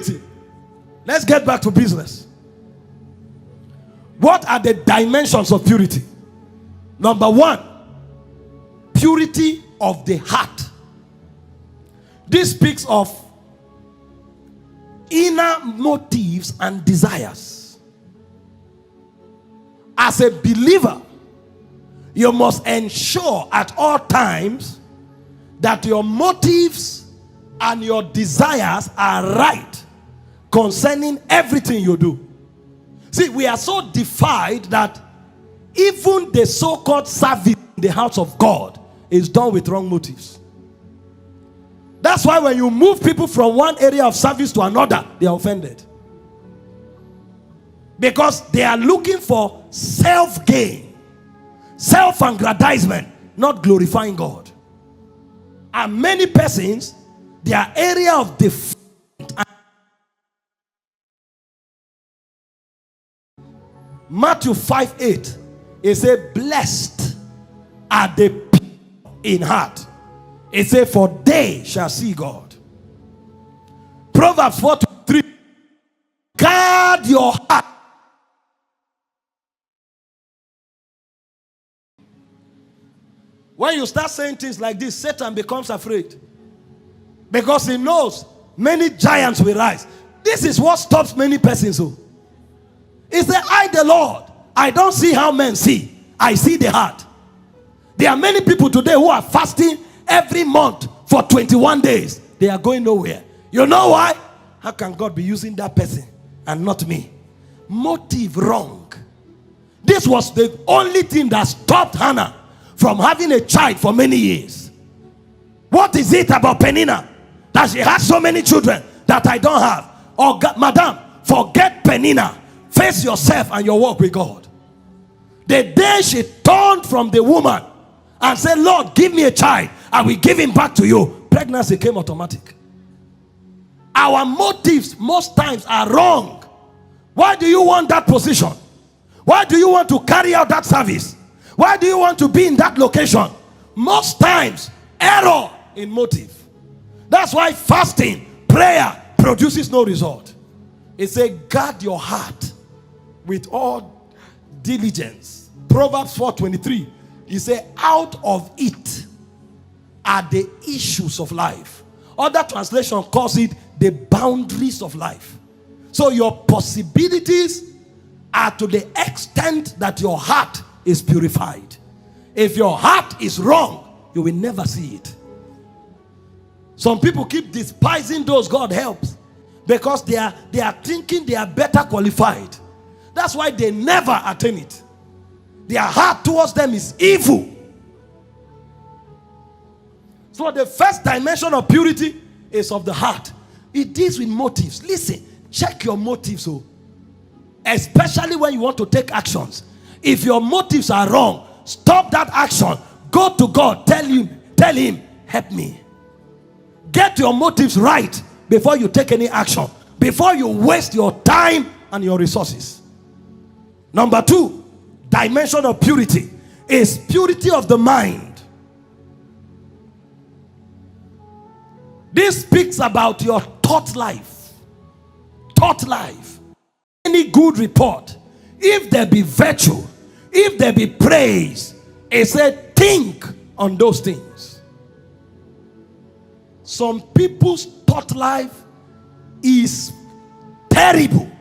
Purity. Let's get back to business. What are the dimensions of purity? Number one, purity of the heart. This speaks of inner motives and desires. As a believer, you must ensure at all times that your motives and your desires are right concerning everything you do. See, we are so defied that even the so-called service in the house of God is done with wrong motives. That's why when you move people from one area of service to another, they are offended. Because they are looking for self-gain, self-aggrandizement, not glorifying God. And many persons, their area of defeat. Matthew 5:8, it says, blessed are the pure in heart. It says, for they shall see God. Proverbs 4:3, guard your heart. When you start saying things like this, Satan becomes afraid. Because he knows many giants will rise. This is what stops many persons. He said, I the Lord, I don't see how men see. I see the heart. There are many people today who are fasting every month for 21 days. They are going nowhere. You know why? How can God be using that person and not me? Motive wrong. This was the only thing that stopped Hannah from having a child for many years. What is it about Penina that she has so many children that I don't have? Oh, God, madam, forget Penina. Face yourself and your work with God. The day she turned from the woman and said, Lord, give me a child, I will give him back to you, pregnancy came automatic. Our motives most times are wrong. Why do you want that position? Why do you want to carry out that service? Why do you want to be in that location? Most times, error in motive. That's why fasting, prayer produces no result. It says, guard your heart with all diligence. Proverbs 4:23. He said, out of it are the issues of life. Other translation calls it the boundaries of life. So your possibilities are to the extent that your heart is purified. If your heart is wrong, you will never see it. Some people keep despising those God helps because they are thinking they are better qualified. That's why they never attain it. Their heart towards them is evil. So the first dimension of purity is of the heart. It deals with motives. Listen, check your motives. Especially when you want to take actions. If your motives are wrong, stop that action. Go to God. Tell him, help me. Get your motives right before you take any action. Before you waste your time and your resources. Number two, dimension of purity is purity of the mind. This speaks about your thought life. Thought life. Any good report, if there be virtue, if there be praise, it said think on those things. Some people's thought life is terrible.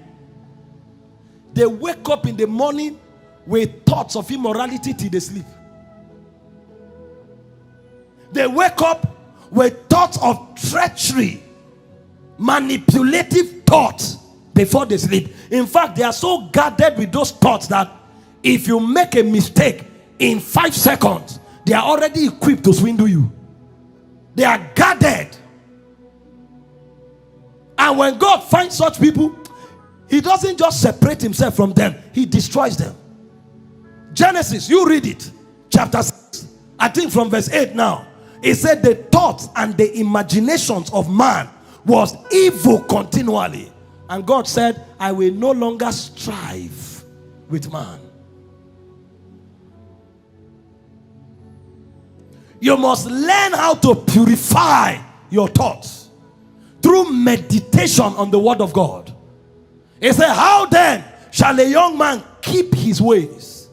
They wake up in the morning with thoughts of immorality till they sleep. They wake up with thoughts of treachery, manipulative thoughts before they sleep. In fact, they are so guarded with those thoughts that if you make a mistake in 5 seconds, they are already equipped to swindle you. They are guarded. And when God finds such people, he doesn't just separate himself from them, he destroys them. Genesis, you read it, chapter 6, I think from verse 8 now. It said the thoughts and the imaginations of man was evil continually. And God said, I will no longer strive with man. You must learn how to purify your thoughts. through meditation on the word of God. He said, how then shall a young man keep his ways?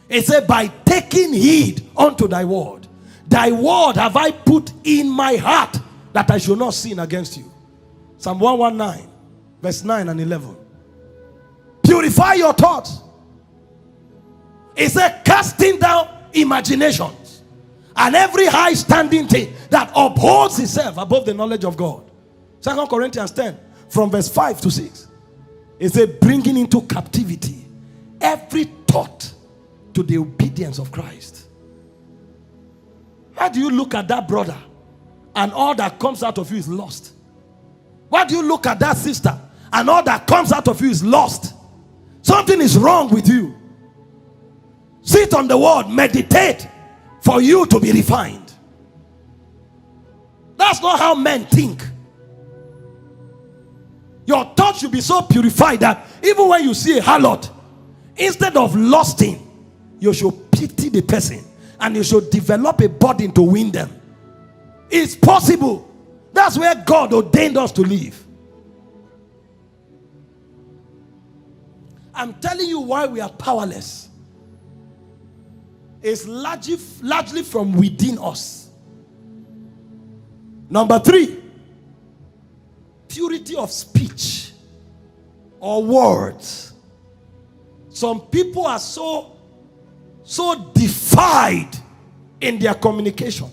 He said, by taking heed unto thy word. Thy word have I put in my heart, that I should not sin against you. Psalm 119, verse 9 and 11. Purify your thoughts. He said, casting down imaginations and every high standing thing that upholds itself above the knowledge of God. 2 Corinthians 10, from verse 5 to 6. He said, bringing into captivity every thought to the obedience of Christ. How do you look at that brother and all that comes out of you is lost? Why do you look at that sister and all that comes out of you is lost? Something is wrong with you. Sit on the word, meditate for you to be refined. That's not how men think. Your thoughts should be so purified that even when you see a harlot, instead of lusting, you should pity the person and you should develop a burden to win them. It's possible. That's where God ordained us to live. I'm telling you why we are powerless. It's largely from within us. Number 3, purity of speech or words. Some people are so defied in their communication.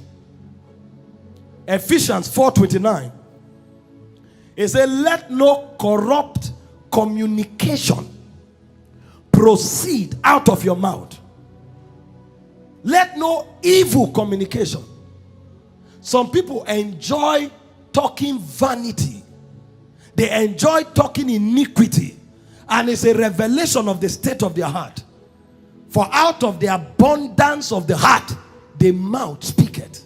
Ephesians 4:29. It says, let no corrupt communication proceed out of your mouth. Let no evil communication. Some people enjoy talking vanity. They enjoy talking iniquity. And it's a revelation of the state of their heart. For out of the abundance of the heart, the mouth speaketh.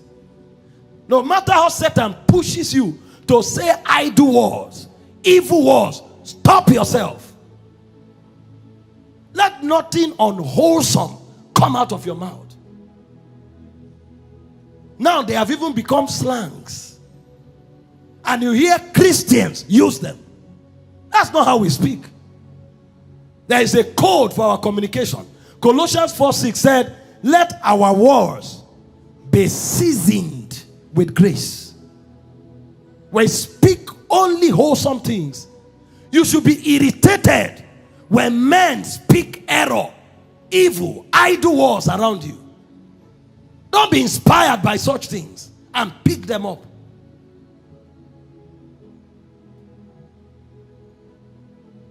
No matter how Satan pushes you to say idle words, evil words, stop yourself. Let nothing unwholesome come out of your mouth. Now they have even become slangs. And you hear Christians use them. That's not how we speak. There is a code for our communication. Colossians 4:6 said, let our words be seasoned with grace. We speak only wholesome things. You should be irritated when men speak error, evil, idle words around you. Don't be inspired by such things and pick them up.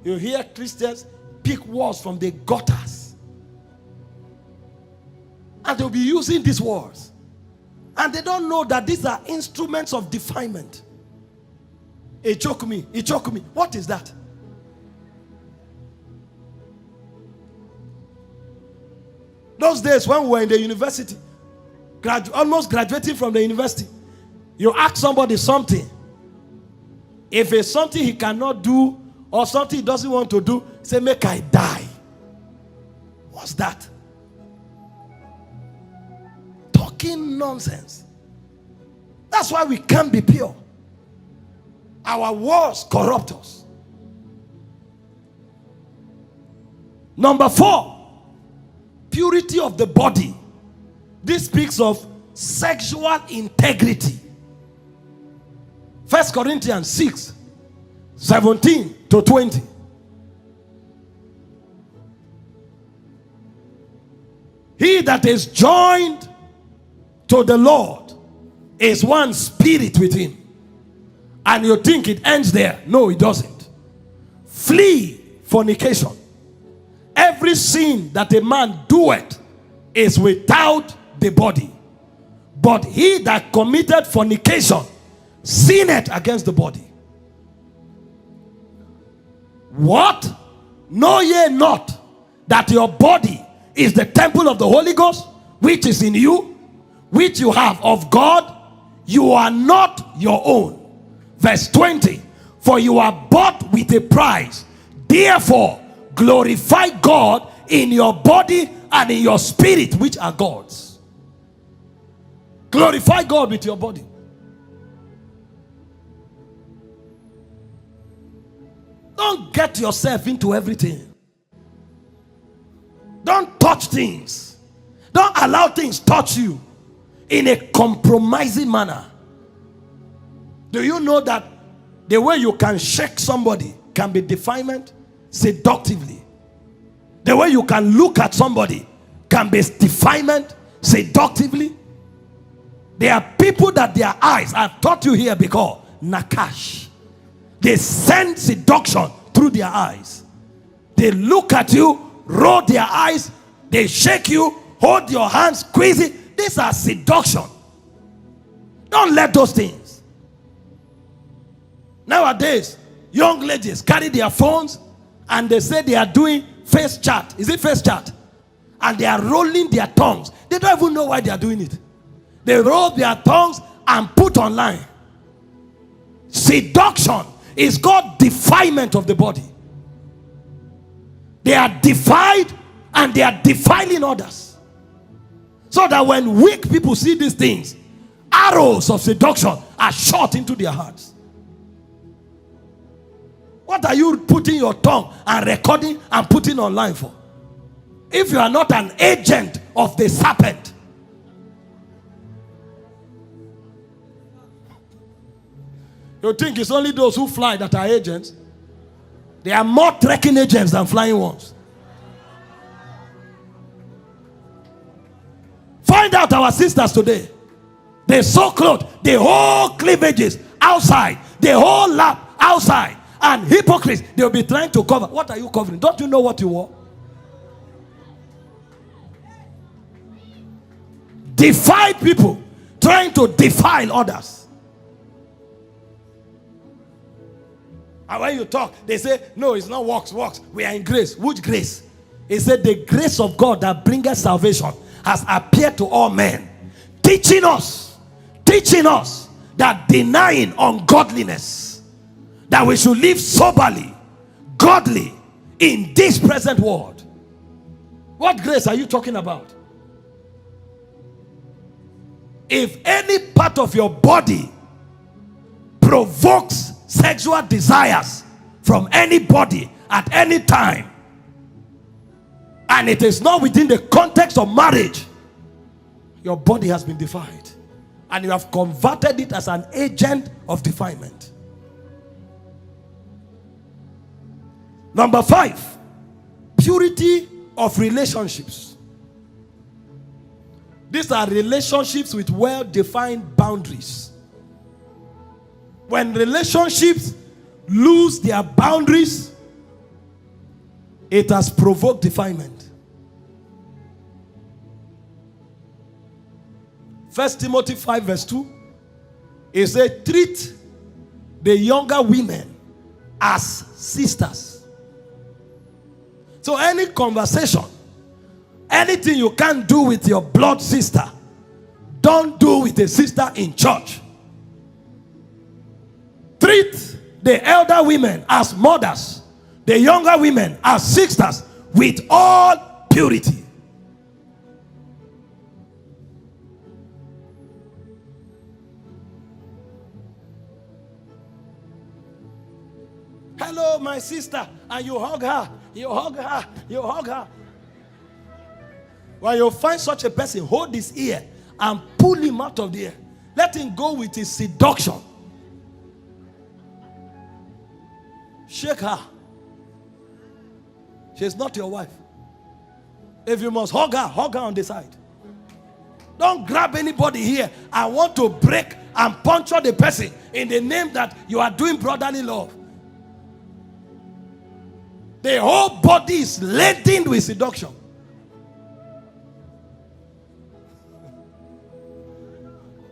You hear Christians pick words from the gutters. And they'll be using these words. And they don't know that these are instruments of defilement. He choked me. He choked me. What is that? Those days when we were in the university, almost graduating from the university, you ask somebody something. If it's something he cannot do or something he doesn't want to do, say, make I die. What's that? Talking nonsense. That's why we can't be pure. Our words corrupt us. Number 4, purity of the body. This speaks of sexual integrity. 1 Corinthians 6:17-20. He that is joined to the Lord is one spirit with him. And you think it ends there. No, it doesn't. Flee fornication. Every sin that a man doeth is without the body. But he that committed fornication sinneth against the body. What? Know ye not that your body is the temple of the Holy Ghost, which is in you, which you have of God? You are not your own. Verse 20. For you are bought with a price. Therefore, glorify God in your body and in your spirit, which are God's. Glorify God with your body. Don't get yourself into everything. Don't touch things. Don't allow things touch you in a compromising manner. Do you know that the way you can shake somebody can be defilement seductively? The way you can look at somebody can be defilement seductively. There are people that their eyes, I've taught you here before, nakash. They send seduction through their eyes. They look at you, roll their eyes, they shake you, hold your hand, squeeze it. These are seduction. Don't let those things. Nowadays, young ladies carry their phones and they say they are doing face chat. Is it face chat? And they are rolling their tongues. They don't even know why they are doing it. They roll their tongues and put online. Seduction is called defilement of the body. They are defied and they are defiling others. So that when weak people see these things, arrows of seduction are shot into their hearts. What are you putting your tongue and recording and putting online for? If you are not an agent of the serpent. You think it's only those who fly that are agents? There are more trekking agents than flying ones. Find out our sisters today. They so clothed, the whole cleavages outside, the whole lap outside, and hypocrites, they'll be trying to cover. What are you covering? Don't you know what you wore? Defile people trying to defile others. And when you talk, they say, no, it's not works. We are in grace. Which grace? He said, the grace of God that bringeth salvation has appeared to all men, teaching us that denying ungodliness, that we should live soberly, godly in this present world. What grace are you talking about? If any part of your body provokes sexual desires from anybody at any time, and it is not within the context of marriage, your body has been defiled, and you have converted it as an agent of defilement. Number 5, purity of relationships. These are relationships with well-defined boundaries. When relationships lose their boundaries, it has provoked defilement. 1 Timothy 5 verse 2, it says, treat the younger women as sisters. So any conversation, anything you can't do with your blood sister, don't do with a sister in church. Treat the elder women as mothers, the younger women as sisters, with all purity. Hello, my sister, and you hug her, you hug her, you hug her. When you find such a person, hold his ear and pull him out of the ear. Let him go with his seduction. Shake her. She's not your wife. If you must hug her on the side. Don't grab anybody here and want to break and puncture the person in the name that you are doing brotherly love. The whole body is laden with seduction.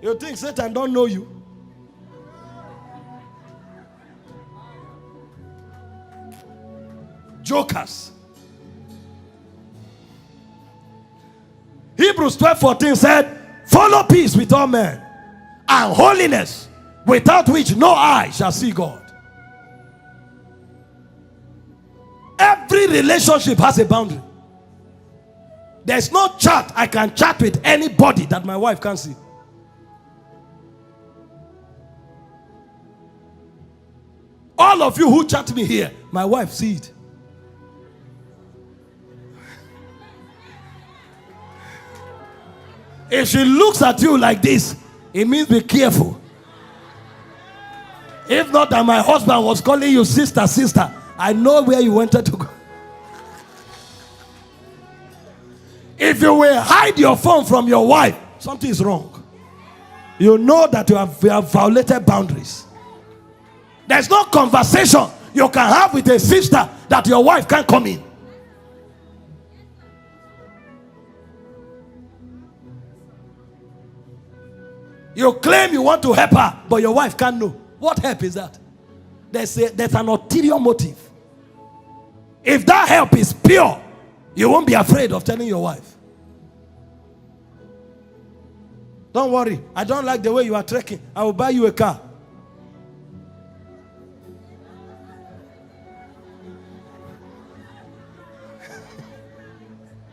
You think Satan don't know you? Jokers. Hebrews 12:14 said, follow peace with all men and holiness, without which no eye shall see God. Every relationship has a boundary. There's no chat I can chat with anybody that my wife can't see. All of you who chat me here, my wife see it. If she looks at you like this, it means be careful. If not that my husband was calling you sister, sister, I know where you wanted to go. If you will hide your phone from your wife, something is wrong. You know that you have violated boundaries. There's no conversation you can have with a sister that your wife can't come in. You claim you want to help her, but your wife can't know. What help is that? There's an ulterior motive. If that help is pure, you won't be afraid of telling your wife. Don't worry, I don't like the way you are trekking. I will buy you a car.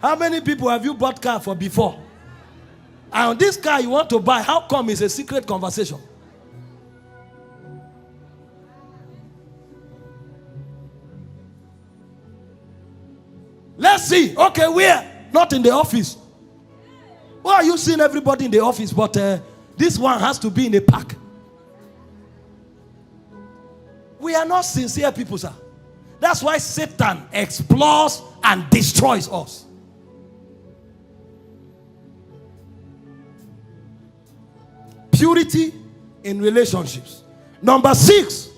How many people have you bought car for before? And this car you want to buy, how come it's a secret conversation? Let's see. Okay, where? Not in the office. Why are you seeing everybody in the office, but this one has to be in the park? We are not sincere people, sir. That's why Satan explores and destroys us. Purity in relationships. Number 6,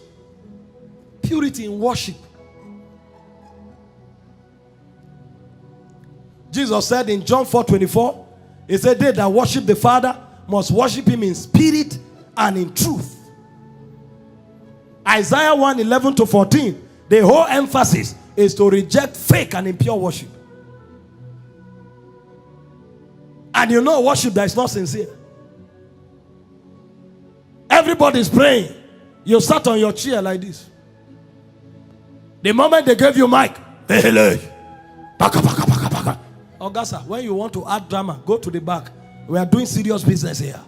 purity in worship. Jesus said in John 4:24, he said, they that worship the Father must worship him in spirit and in truth. Isaiah 1:11-14, the whole emphasis is to reject fake and impure worship. And you know worship that is not sincere. Everybody is praying. You sat on your chair like this. The moment they gave you mic, Augusta, when you want to add drama, go to the back. We are doing serious business here.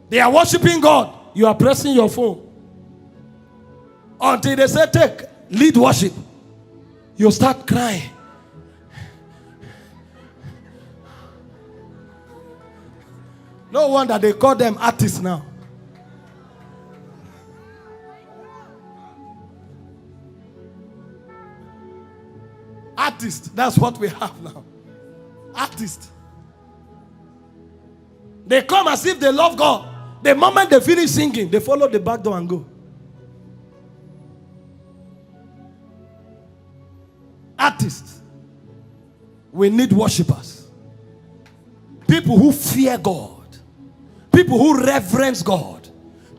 They are worshiping God. You are pressing your phone. Until they say, take, lead worship. You start crying. No wonder they call them artists now. Artists, that's what we have now. Artists. They come as if they love God. The moment they finish singing, they follow the back door and go. Artists. We need worshippers. People who fear God. People who reverence God.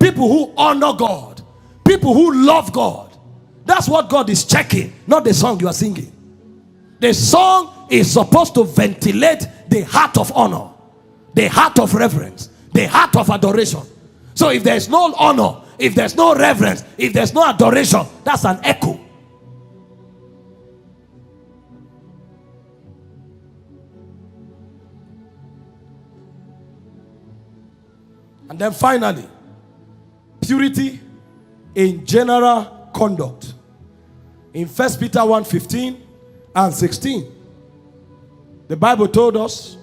People who honor God. People who love God. That's what God is checking, not the song you are singing. The song is supposed to ventilate the heart of honor, the heart of reverence, the heart of adoration. So if there's no honor, if there's no reverence, if there's no adoration, that's an echo. And then finally, purity in general conduct. In 1 Peter 1:15 and 16, the Bible told us,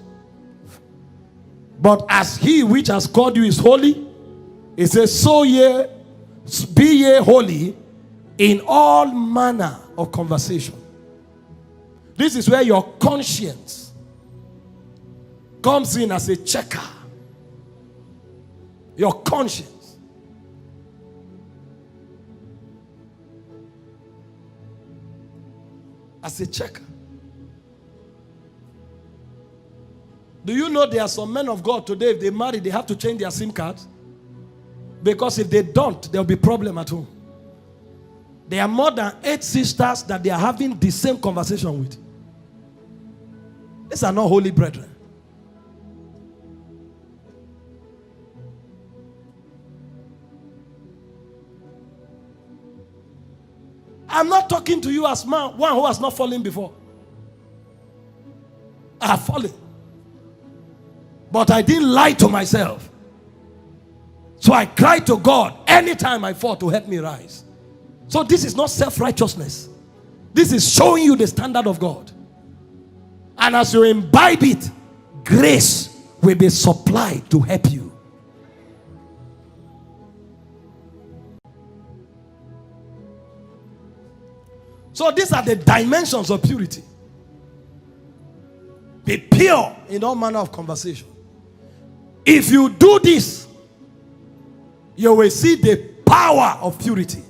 but as he which has called you is holy, it says, so be ye holy in all manner of conversation. This is where your conscience comes in as a checker. Your conscience. As a checker. Do you know there are some men of God today, if they marry, they have to change their SIM cards? Because if they don't, there will be problem at home. There are more than 8 sisters that they are having the same conversation with. These are not holy brethren. I'm not talking to you as one who has not fallen before. I have fallen. But I didn't lie to myself. So I cried to God anytime I fall to help me rise. So this is not self-righteousness. This is showing you the standard of God. And as you imbibe it, grace will be supplied to help you. So these are the dimensions of purity. Be pure in all manner of conversation. If you do this, you will see the power of purity.